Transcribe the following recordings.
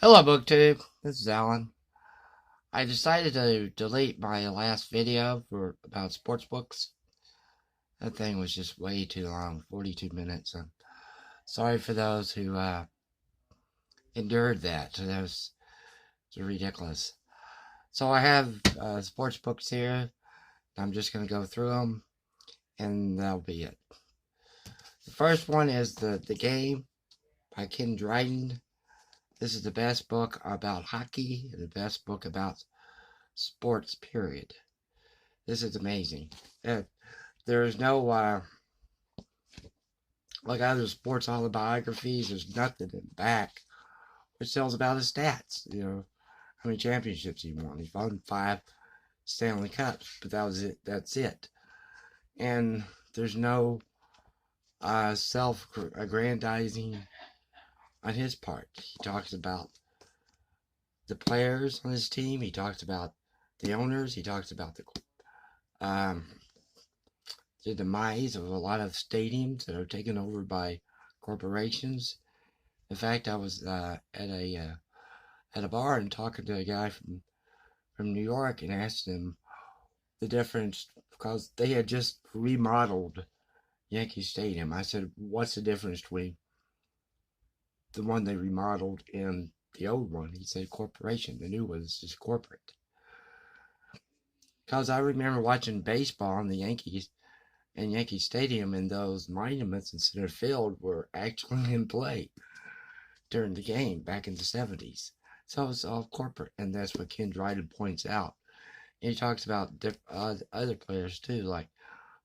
Hello, BookTube. This is Alan. I decided to delete my last video for about sports books. That thing was just way too long, 42 minutes. I'm sorry for those who endured that. That was ridiculous. So I have sports books here. I'm just going to go through them, and that'll be it. The first one is The Game by Ken Dryden. This is the best book about hockey and the best book about sports, period. This is amazing. There's no like other sports autobiographies. There's nothing in the back which tells about his stats. How many championships he won. He won 5 Stanley Cups, but that was it. That's it. And there's no self-aggrandizing on his part. He talks about the players on his team. He talks about the owners. He talks about um, the demise of a lot of stadiums that are taken over by corporations. In fact, I was at a bar and talking to a guy from New York and asked him the difference because they had just remodeled Yankee Stadium. I said, "What's the difference between the one they remodeled and the old one?" He said, "Corporation. The new one is just corporate." Because I remember watching baseball in the Yankees and Yankee Stadium, and those monuments in center field were actually in play during the game back in the 70s. So it's all corporate, and that's what Ken Dryden points out. And he talks about other players too, like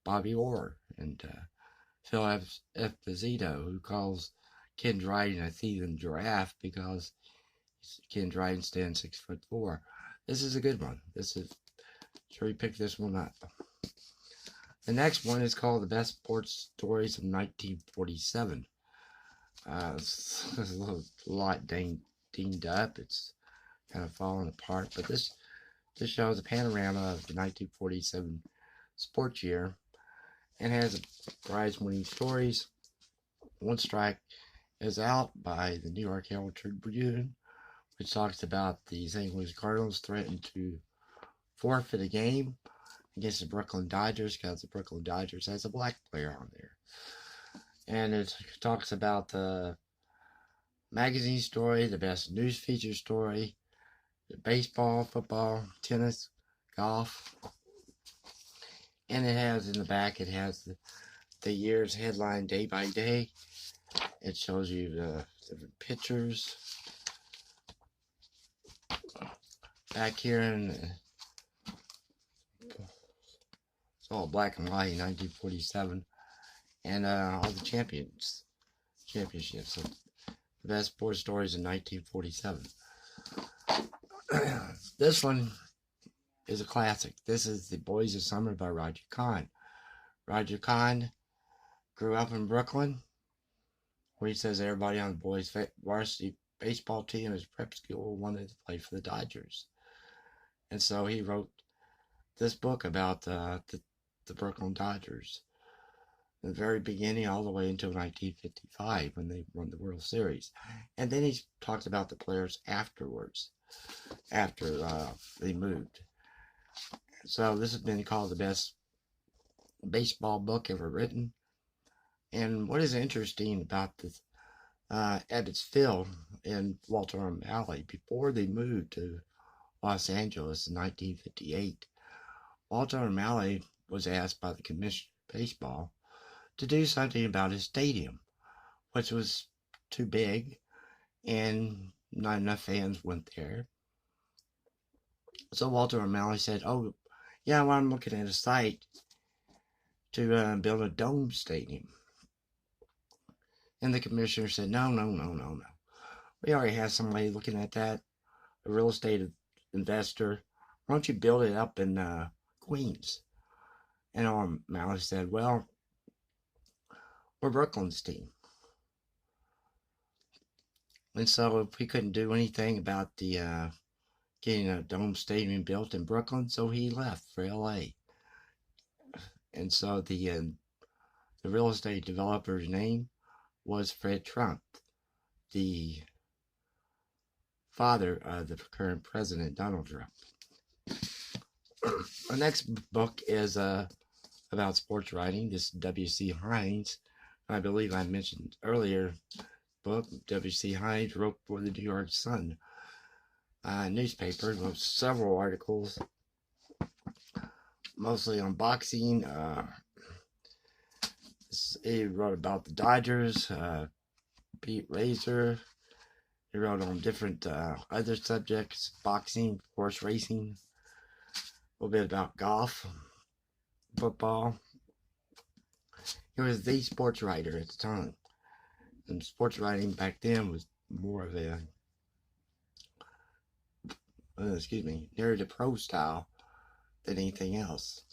Bobby Orr and Phil Esposito, who calls Ken Dryden a thieving giraffe because Ken Dryden stands 6'4". This is a good one. This is sure he picked this one up. The next one is called The Best Sports Stories of 1947. It's a lot dinged up. It's kind of falling apart, but this shows a panorama of the 1947 sports year and has prize-winning stories. One Strike is Out by the New York Herald Tribune, which talks about the St. Louis Cardinals threatened to forfeit a game against the Brooklyn Dodgers because the Brooklyn Dodgers has a black player on there. And it talks about the magazine story, the best news feature story, baseball, football, tennis, golf. And it has in the back, it has the year's headline day by day. It shows you the different pictures. Back here it's all black and white in 1947. And all the championships. So the best sports stories in 1947. This one is a classic. This is The Boys of Summer by Roger Kahn. Roger Kahn grew up in Brooklyn, where he says everybody on the boys' varsity baseball team in his prep school wanted to play for the Dodgers. And so he wrote this book about the Brooklyn Dodgers. From the very beginning all the way until 1955 when they won the World Series. And then he talks about the players afterwards, after they moved. So this has been called the best baseball book ever written. And what is interesting about this, Ebbets Field and Walter O'Malley, before they moved to Los Angeles in 1958, Walter O'Malley was asked by the Commissioner of Baseball to do something about his stadium, which was too big and not enough fans went there. So Walter O'Malley said, "Oh, yeah, well, I'm looking at a site to build a dome stadium." And the commissioner said, "No, no, no, no, no. We already have somebody looking at that, a real estate investor. Why don't you build it up in Queens?" And O'Malley said, "Well, we're Brooklyn's team." And so if we couldn't do anything about the getting a dome stadium built in Brooklyn, so he left for LA. And so the real estate developer's name was Fred Trump, the father of the current president, Donald Trump. Our next book is about sports writing. This is W.C. Hines. I believe I mentioned earlier book. W.C. Hines wrote for the New York Sun newspaper, wrote several articles, mostly on boxing. He wrote about the Dodgers, Pete Razor. He wrote on different other subjects, boxing, horse racing, a little bit about golf, football. He was the sports writer at the time. And sports writing back then was more of a, narrative prose style than anything else.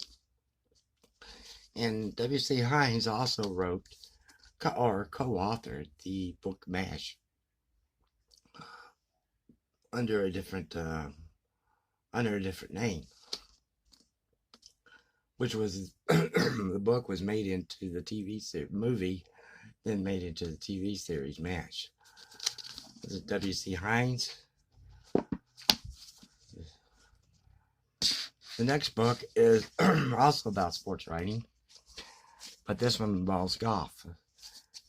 And W.C. Hines also wrote or co-authored the book MASH under a different name, which was the book was made into the movie, then made into the TV series MASH. This is W.C. Hines. The next book is also about sports writing, but this one involves golf.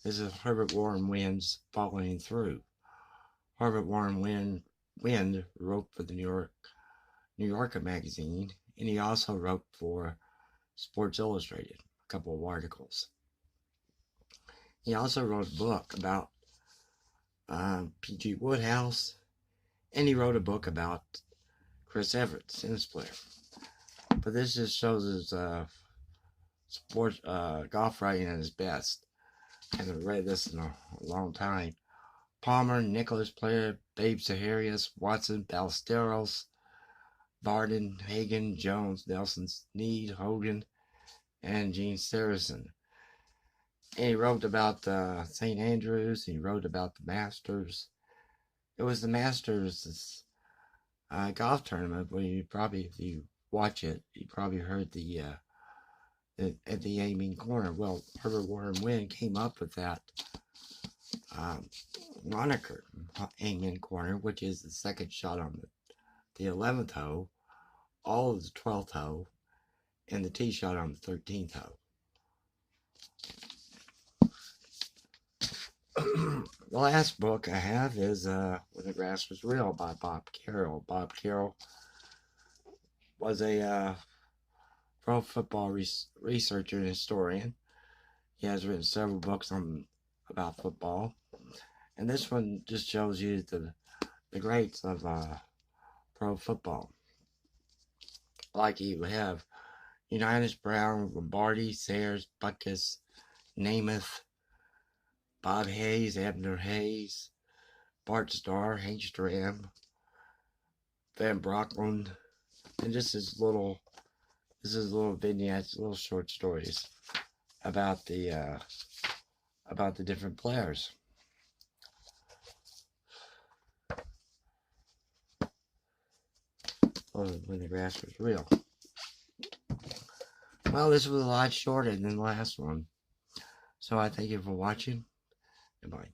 This is Herbert Warren Wiend's Following Through. Herbert Warren Wiend wrote for the New Yorker magazine, and he also wrote for Sports Illustrated, a couple of articles. He also wrote a book about P.G. Woodhouse, and he wrote a book about Chris Evert, tennis player. But this just shows his sports golf writing at his best. I haven't read this in a long time. Palmer, Nicklaus player, Babe Zaharias, Watson, Ballesteros, Varden, Hagen, Jones, Nelson, Snead, Hogan, and Gene Sarazen. And he wrote about St. Andrews. He wrote about the Masters. It was the Masters golf tournament where you probably, if you watch it, you probably heard the at the Amen Corner. Well, Herbert Warren Wiend came up with that moniker, Amen Corner, which is the second shot on the 11th hole, all of the 12th hole, and the tee shot on the 13th hole. The last book I have is When the Grass Was Real by Bob Carroll. Bob Carroll was a pro football researcher and historian. He has written several books about football. And this one just shows you the greats of pro football. Like you have Unitas, Brown, Lombardi, Sayers, Butkus, Namath, Bob Hayes, Abner Hayes, Bart Starr, Hank Stram, Van Brocklin, and this is little vignettes, little short stories about the different players. When the Grass Was Real. Well, this was a lot shorter than the last one. So I thank you for watching. Goodbye.